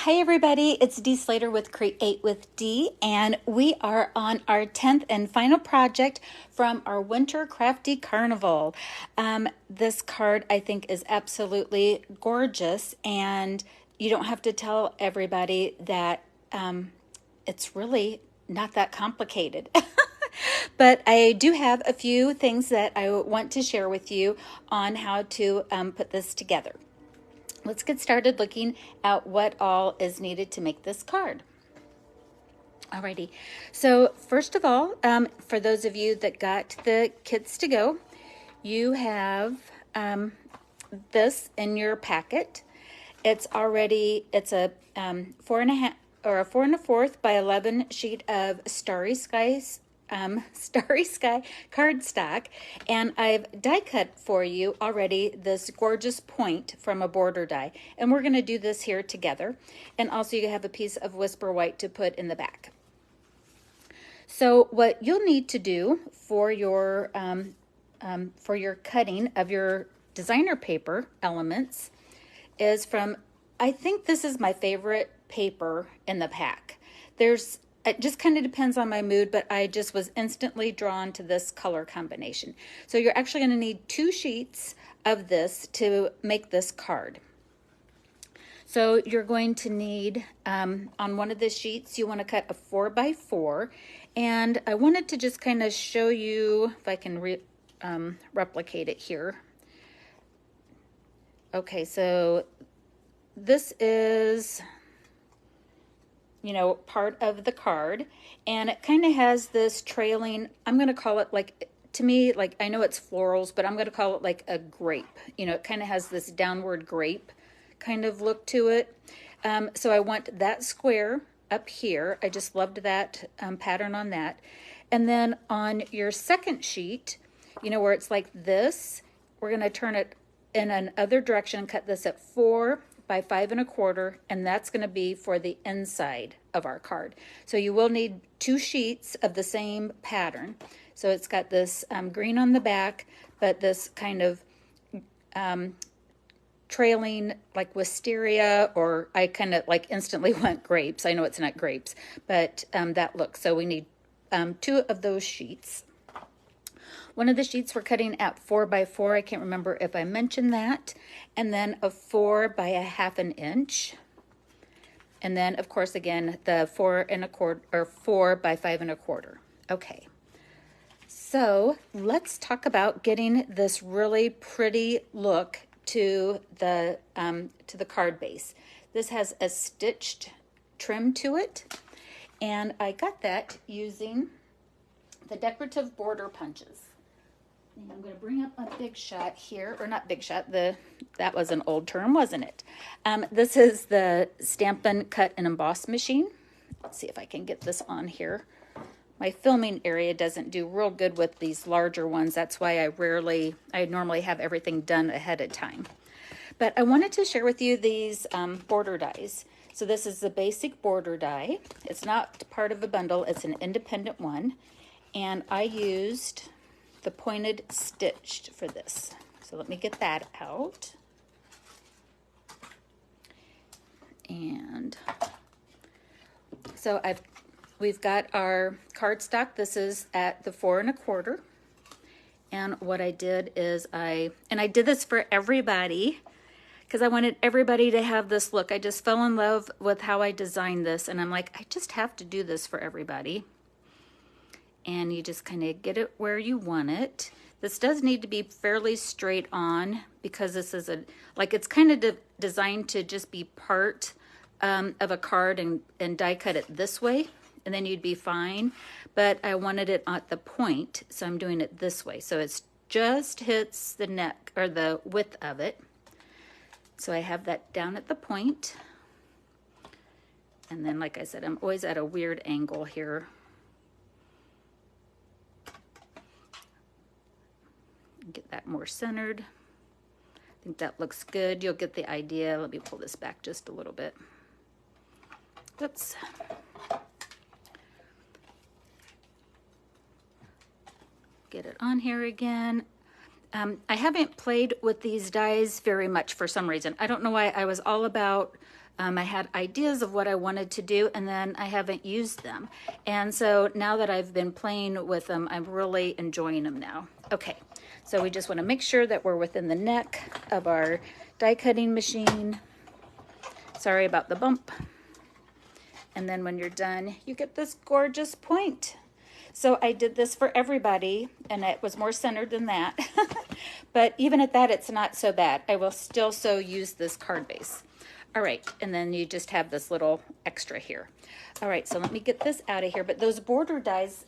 Hi everybody, it's Dee Slater with Create with Dee, and we are on our 10th and final project from our Winter Crafty Carnival. This card I think is absolutely gorgeous, and you don't have to tell everybody that it's really not that complicated. But I do have a few things that I want to share with you on how to put this together. Let's get started looking at what all is needed to make this card. Alrighty, so first of all, for those of you that got the kits to go, you have this in your packet. It's a 4.5 or a 4 1/4 by 11 sheet of Starry Sky cardstock, and I've die cut for you already this gorgeous point from a border die, and we're going to do this here together. And also you have a piece of Whisper White to put in the back. So what you'll need to do for your cutting of your designer paper elements is from, I think this is my favorite paper in the pack. It just kind of depends on my mood, but I just was instantly drawn to this color combination. So you're actually going to need 2 sheets of this to make this card. So you're going to need, on one of the sheets, you want to cut a 4 by 4. And I wanted to just kind of show you if I can replicate it here. Okay, so this is, part of the card, and it kind of has this trailing, I'm going to call it like, to me, like, I know it's florals, but I'm going to call it like a grape. It kind of has this downward grape kind of look to it. So I want that square up here. I just loved that pattern on that. And then on your second sheet, where it's like this, we're going to turn it in another direction and cut this at 4 by 5 1/4, and that's going to be for the inside of our card. So you will need 2 sheets of the same pattern. So it's got this green on the back, but this kind of trailing like wisteria, or I kind of like instantly went grapes. I know it's not grapes, but that look. So we need 2 of those sheets. One of the sheets we're cutting at 4 by 4. I can't remember if I mentioned that. And then a 4 by 1/2 inch. And then, of course, again, the 4 1/4 or 4 by 5 1/4. Okay. So let's talk about getting this really pretty look to the card base. This has a stitched trim to it, and I got that using the decorative border punches. And I'm going to bring up my Big Shot here, or not Big Shot, that was an old term, wasn't it? This is the Stampin' Cut and Emboss machine. Let's see if I can get this on here. My filming area doesn't do real good with these larger ones. That's why I normally have everything done ahead of time. But I wanted to share with you these border dies. So this is the basic border die. It's not part of a bundle, it's an independent one. And I used the pointed stitched for this. So let me get that out. And so we've got our cardstock. This is at the 4 1/4. And what I did is I did this for everybody because I wanted everybody to have this look. I just fell in love with how I designed this, and I'm like, I just have to do this for everybody. And you just kind of get it where you want it. This does need to be fairly straight on because this is it's kind of designed to just be part of a card and die cut it this way, and then you'd be fine. But I wanted it at the point, so I'm doing it this way. So it just hits the neck or the width of it. So I have that down at the point. And then, like I said, I'm always at a weird angle here. Get that more centered. I think that looks good. You'll get the idea. Let me pull this back just a little bit. Oops. Get it on here again. I haven't played with these dies very much for some reason. I don't know why. I was all about I had ideas of what I wanted to do, and then I haven't used them. And so now that I've been playing with them, I'm really enjoying them now. Okay, so we just want to make sure that we're within the neck of our die cutting machine. Sorry about the bump. And then when you're done, you get this gorgeous point. So I did this for everybody, and it was more centered than that. But even at that, it's not so bad. I will still so use this card base. All right, and then you just have this little extra here. All right, so let me get this out of here. But those border dies,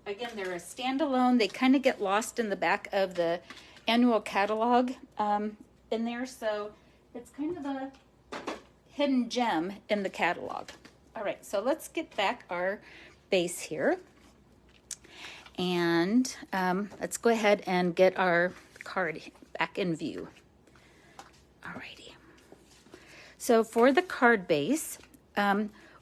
again, they're a standalone. They kind of get lost in the back of the annual catalog in there. So it's kind of a hidden gem in the catalog. All right, so let's get back our base here. And let's go ahead and get our card back in view. All righty. So for the card base,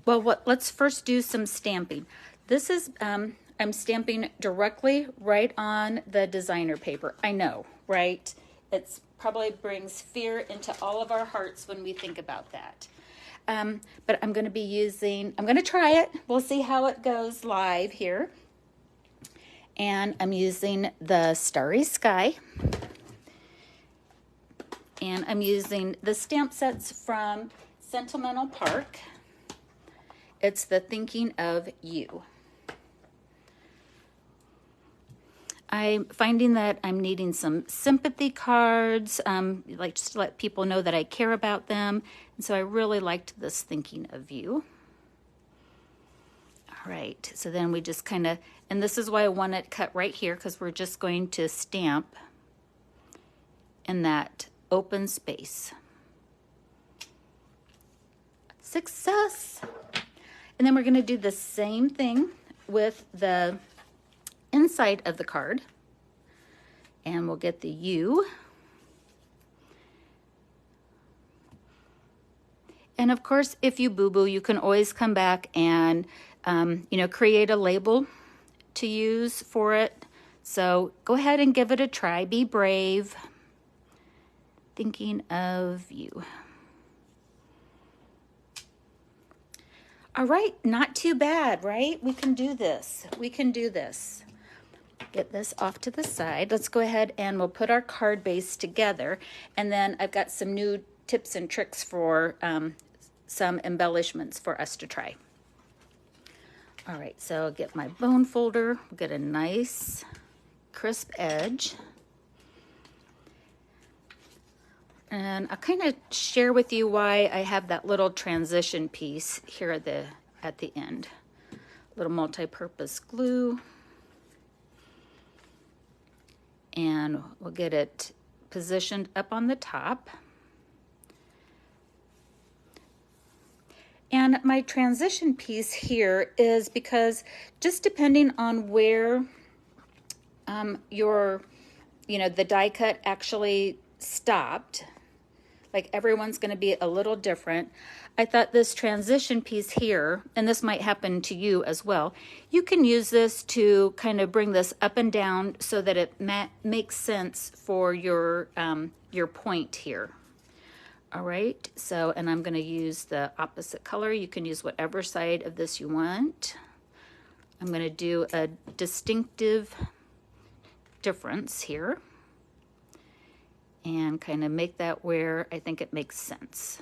let's first do some stamping. This is, I'm stamping directly right on the designer paper. I know, right? It's probably brings fear into all of our hearts when we think about that. But I'm going to be using, I'm going to try it. We'll see how it goes live here. And I'm using the Starry Sky. And I'm using the stamp sets from Sentimental Park. It's the Thinking of You. I'm finding that I'm needing some sympathy cards, like just to let people know that I care about them. And so I really liked this Thinking of You. All right, so then we just kind of, and this is why I want it cut right here, because we're just going to stamp in that open space. Success! And then we're going to do the same thing with the inside of the card. And we'll get the U. And of course, if you boo-boo, you can always come back and, create a label to use for it. So go ahead and give it a try. Be brave. Thinking of You. All right, not too bad, right? We can do this. We can do this. Get this off to the side. Let's go ahead and we'll put our card base together. And then I've got some new tips and tricks for some embellishments for us to try. All right, so I'll get my bone folder. We'll get a nice crisp edge. And I'll kind of share with you why I have that little transition piece here at the end. Little multi-purpose glue. And we'll get it positioned up on the top. And my transition piece here is because just depending on where the die cut actually stopped, like everyone's going to be a little different. I thought this transition piece here, and this might happen to you as well, you can use this to kind of bring this up and down so that it makes sense for your point here. All right, so, and I'm going to use the opposite color. You can use whatever side of this you want. I'm going to do a distinctive difference here and kind of make that where I think it makes sense.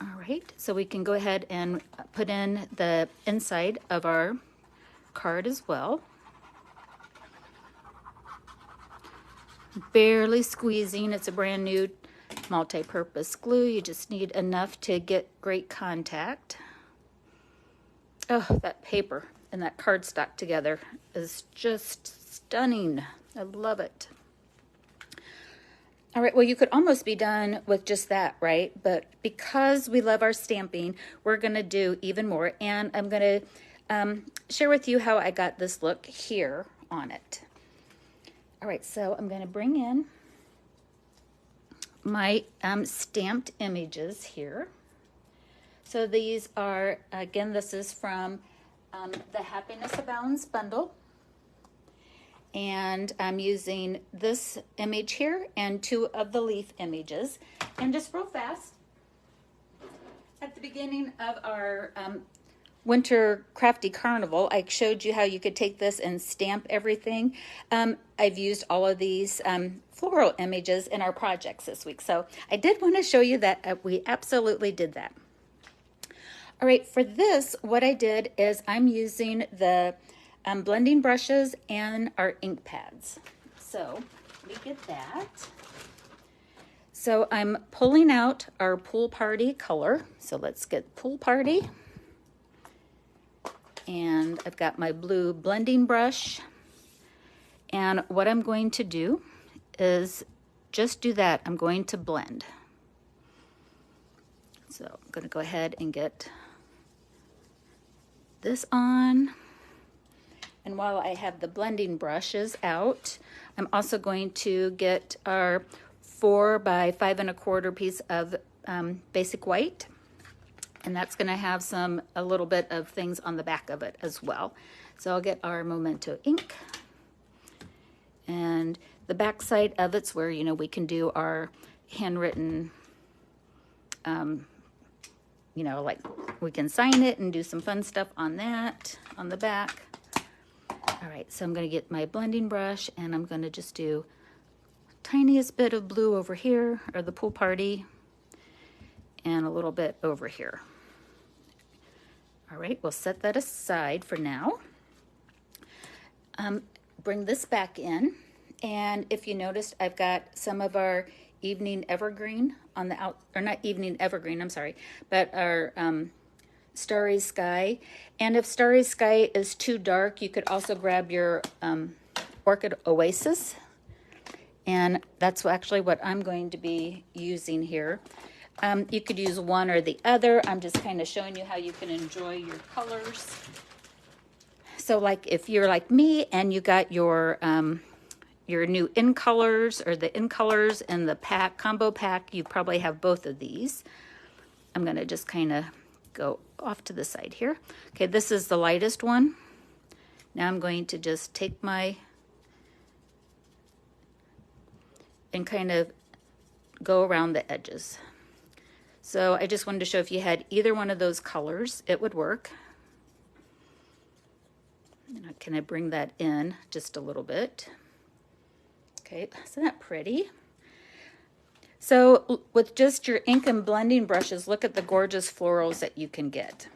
All right, so we can go ahead and put in the inside of our card as well. Barely squeezing. It's a brand new multi-purpose glue. You just need enough to get great contact. Oh, that paper and that cardstock together is just stunning. I love it. All right, well, you could almost be done with just that, right? But because we love our stamping, we're going to do even more. And I'm going to share with you how I got this look here on it. All right, so I'm going to bring in my stamped images here. So these are, again, this is from the Happiness Abounds bundle. And I'm using this image here and two of the leaf images. And just real fast, beginning of our winter crafty carnival, I showed you how you could take this and stamp everything. I've used all of these floral images in our projects this week, so I did want to show you that we absolutely did that. All right, for this, what I did is I'm using the blending brushes and our ink pads. So let me get that. So I'm pulling out our pool party color. So let's get pool party. And I've got my blue blending brush. And what I'm going to do is just do that. I'm going to blend. So I'm going to go ahead and get this on. And while I have the blending brushes out, I'm also going to get our 4 by 5 1/4 piece of basic white, and that's going to have a little bit of things on the back of it as well. So I'll get our Memento ink, and the back side of it's where we can do our handwritten, like we can sign it and do some fun stuff on that on the back. All right, so I'm going to get my blending brush and I'm going to just do tiniest bit of blue over here, or the pool party, and a little bit over here. All right, we'll set that aside for now. Bring this back in, and if you noticed, I've got some of our evening evergreen on the out, or not evening evergreen, I'm sorry, but our starry sky. And if starry sky is too dark, you could also grab your orchid oasis. And that's actually what I'm going to be using here. You could use one or the other. I'm just kind of showing you how you can enjoy your colors. So like if you're like me and you got your new in colors, or the in colors in the pack, combo pack, you probably have both of these. I'm going to just kind of go off to the side here. Okay, this is the lightest one. Now I'm going to just take my and kind of go around the edges. So I just wanted to show if you had either one of those colors, it would work. And can I bring that in just a little bit? Okay, isn't that pretty? So with just your ink and blending brushes, look at the gorgeous florals that you can get.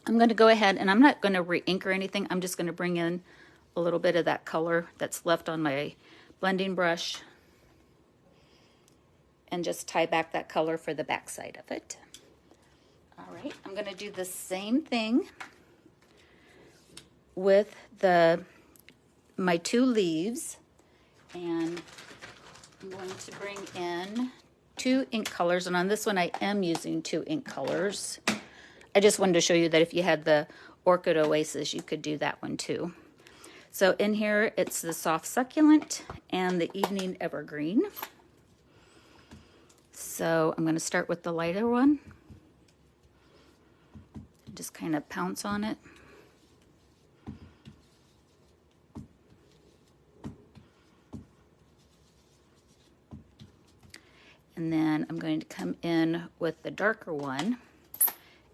I'm going to go ahead, and I'm not going to re-ink or anything. I'm just going to bring in a little bit of that color that's left on my blending brush, and just tie back that color for the back side of it. All right, I'm going to do the same thing with my 2 leaves, and I'm going to bring in 2 ink colors, and on this one I am using 2 ink colors. I just wanted to show you that if you had the Orchid Oasis, you could do that one too. So in here it's the Soft Succulent and the Evening Evergreen. So I'm going to start with the lighter one. Just kind of pounce on it. And then I'm going to come in with the darker one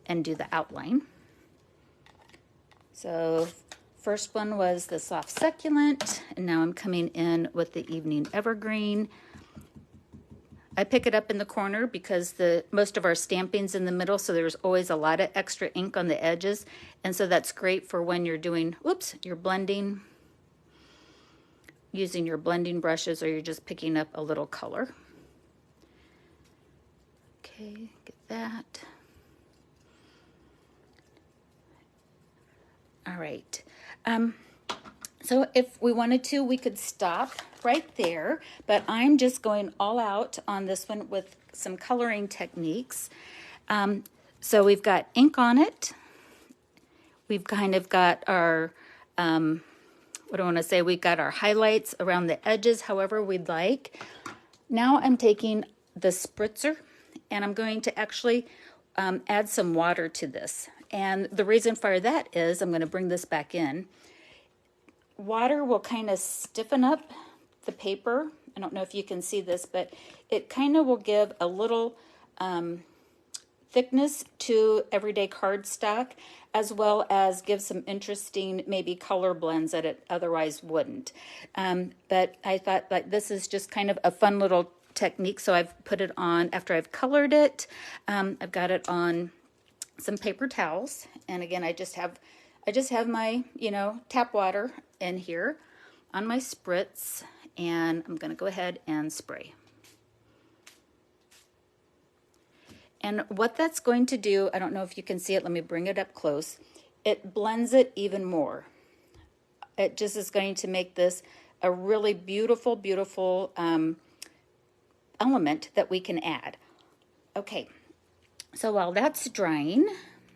and do the outline. So first one was the Soft Succulent, and now I'm coming in with the Evening Evergreen. I pick it up in the corner because most of our stamping's in the middle, so there's always a lot of extra ink on the edges, and so that's great for when you're doing, you're blending, using your blending brushes, or you're just picking up a little color. Okay, get that. All right. So if we wanted to, we could stop right there, but I'm just going all out on this one with some coloring techniques. So we've got ink on it. We've kind of got our, what do I want to say? We've got our highlights around the edges, however we'd like. Now I'm taking the spritzer, and I'm going to actually add some water to this. And the reason for that is, I'm going to bring this back in. Water will kind of stiffen up the paper. I don't know if you can see this, but it kind of will give a little thickness to everyday cardstock, as well as give some interesting maybe color blends that it otherwise wouldn't. But I thought like this is just kind of a fun little technique. So I've put it on after I've colored it. I've got it on some paper towels, and again I just have my tap water in here on my spritz, and I'm going to go ahead and spray. And what that's going to do, I don't know if you can see it, let me bring it up close. It blends it even more. It just is going to make this a really beautiful, beautiful element that we can add. Okay, so while that's drying,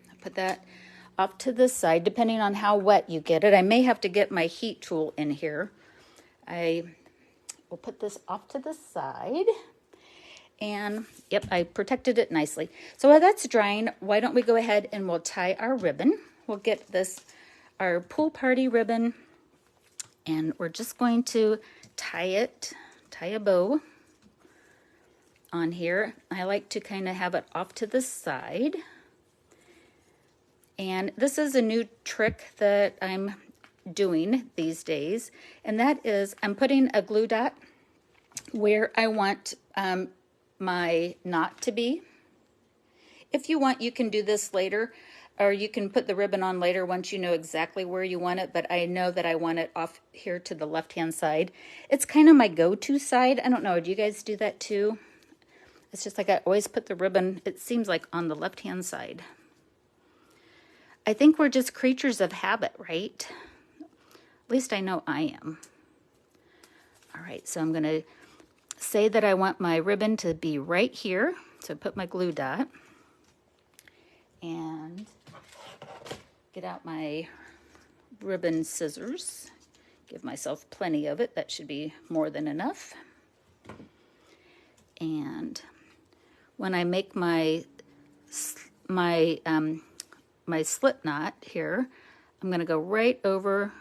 I'll put that off to the side, depending on how wet you get it. I may have to get my heat tool in here. I will put this off to the side. And yep, I protected it nicely. So while that's drying, why don't we go ahead and we'll tie our ribbon. We'll get our pool party ribbon, and we're just going to tie a bow on here. I like to kind of have it off to the side. And this is a new trick that I'm doing these days, and that is I'm putting a glue dot where I want my knot to be. If you want, you can do this later, or you can put the ribbon on later once you know exactly where you want it, but I know that I want it off here to the left-hand side. It's kind of my go-to side. I don't know, do you guys do that too? It's just like I always put the ribbon, it seems like, on the left-hand side. I think we're just creatures of habit, right? At least I know I am. All right, so I'm going to say that I want my ribbon to be right here. So put my glue dot and get out my ribbon scissors. Give myself plenty of it. That should be more than enough. And when I make my slip knot here, I'm going to go right over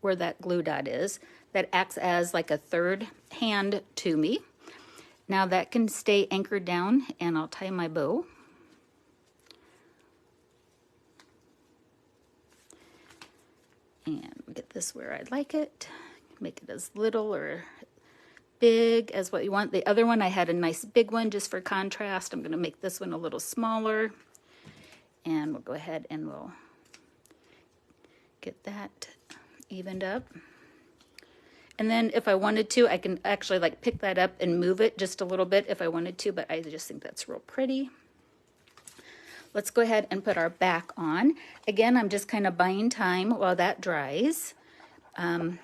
where that glue dot is. That acts as like a third hand to me. Now that can stay anchored down, and I'll tie my bow. And get this where I'd like it. Make it as little or big as what you want. The other one, I had a nice big one just for contrast. I'm going to make this one a little smaller. And we'll go ahead and we'll get that evened up. And then if I wanted to, I can actually like pick that up and move it just a little bit if I wanted to, but I just think that's real pretty. Let's go ahead and put our back on. Again, I'm just kind of buying time while that dries. And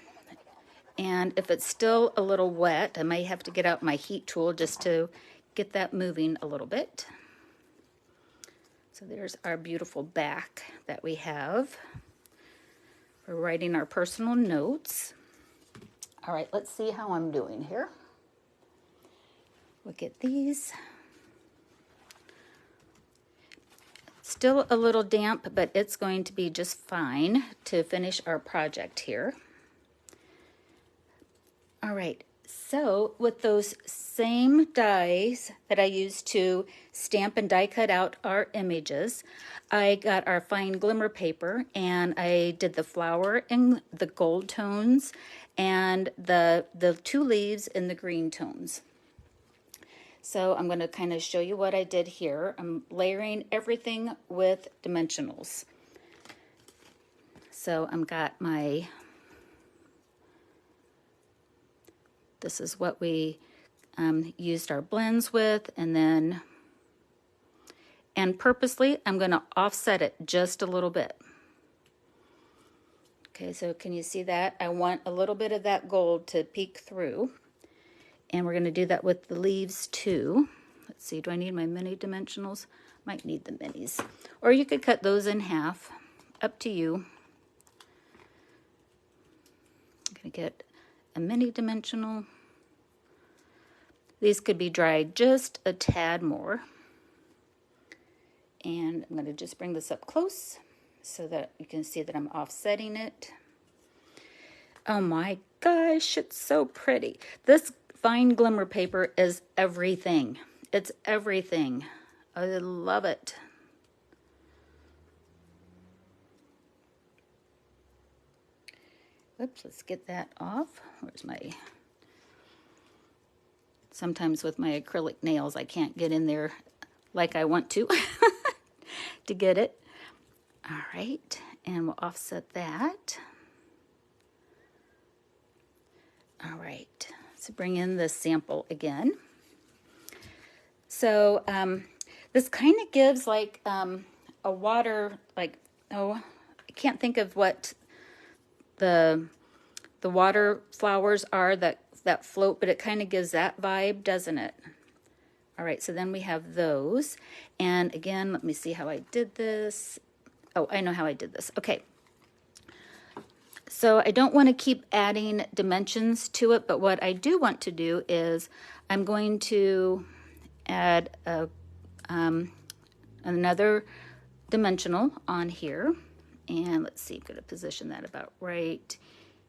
if it's still a little wet, I may have to get out my heat tool just to get that moving a little bit. So there's our beautiful back that we have. We're writing our personal notes. All right, let's see how I'm doing here. Look at these. Still a little damp, but it's going to be just fine to finish our project here. All right, so with those same dies that I used to stamp and die cut out our images, I got our fine glimmer paper and I did the flower in the gold tones and the two leaves in the green tones. So I'm going to kind of show you what I did here. I'm layering everything with dimensionals. So I've got my, this is what we used our blends with, and purposely I'm going to offset it just a little bit. Okay, so can you see that? I want a little bit of that gold to peek through. And we're going to do that with the leaves too. Let's see, do I need my mini dimensionals? Might need the minis. Or you could cut those in half, up to you. I'm going to get a mini dimensional. These could be dried just a tad more. And I'm going to just bring this up close so that you can see that I'm offsetting it. Oh my gosh, it's so pretty. This fine glimmer paper is everything. It's everything. I love it. Oops, let's get that off. Where's my... Sometimes with my acrylic nails, I can't get in there like I want to to get it. All right, and we'll offset that. All right, so bring in the sample again. So this kind of gives like a water, like, oh, I can't think of what the water flowers are that float, but it kind of gives that vibe, doesn't it? All right, so then we have those. And again, let me see how I did this. Oh, I know how I did this. Okay. So I don't want to keep adding dimensions to it, but what I do want to do is I'm going to add another dimensional on here. And let's see, I'm going to position that about right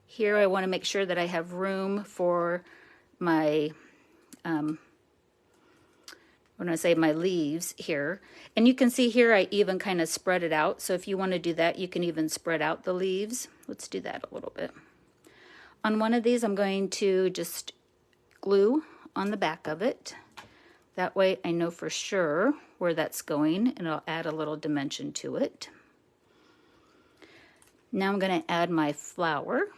here. I want to make sure that I have room for my, when I say my leaves here. And you can see here I even kind of spread it out. So if you want to do that, you can even spread out the leaves. Let's do that a little bit. On one of these, I'm going to just glue on the back of it. That way I know for sure where that's going, and I'll add a little dimension to it. Now I'm going to add my flower.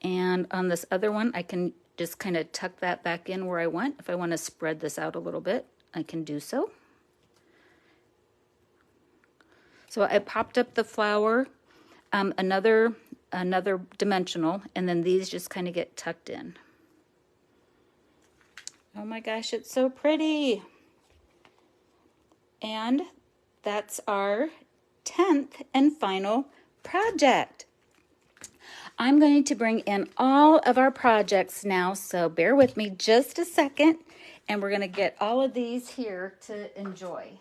And on this other one, I can just kind of tuck that back in where I want. If I want to spread this out a little bit, I can do so. So I popped up the flower, another dimensional, and then these just kind of get tucked in. Oh my gosh, it's so pretty. And that's our 10th and final project. I'm going to bring in all of our projects now, so bear with me just a second, and we're going to get all of these here to enjoy.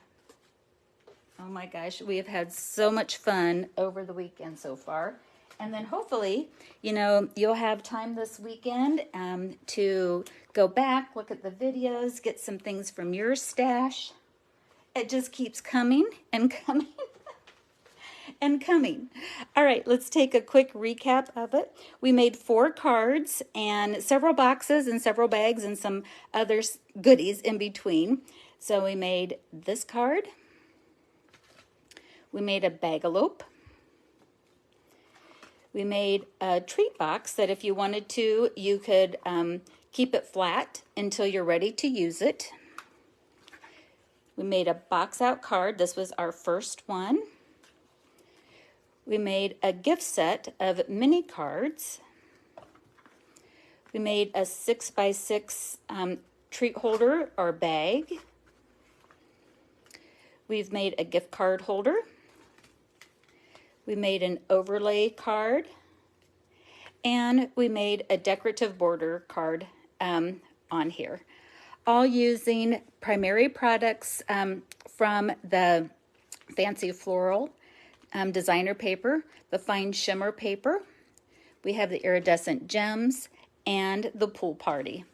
Oh my gosh, we have had so much fun over the weekend so far. And then hopefully, you know, you'll have time this weekend to go back, look at the videos, get some things from your stash. It just keeps coming and coming. And coming. All right, let's take a quick recap of it. We made 4 cards and several boxes and several bags and some other goodies in between. So we made this card. We made a bagalope. We made a treat box that if you wanted to, you could keep it flat until you're ready to use it. We made a box out card. This was our first one. We made a gift set of mini cards. We made a 6x6 treat holder or bag. We've made a gift card holder. We made an overlay card. And we made a decorative border card on here. All using primary products from the Fancy Floral designer paper, the fine shimmer paper. We have the iridescent gems and the pool party.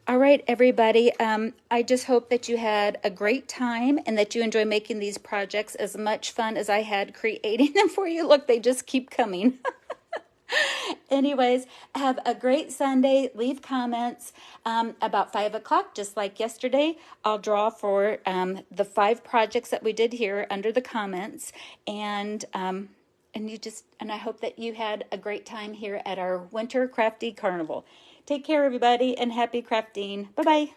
All right, everybody, I just hope that you had a great time and that you enjoy making these projects as much fun as I had creating them for you. Look, they just keep coming. Anyways, have a great Sunday. Leave comments about 5 o'clock, just like yesterday. I'll draw for the 5 projects that we did here under the comments, and I hope that you had a great time here at our Winter Crafty Carnival. Take care, everybody, and happy crafting. Bye-bye.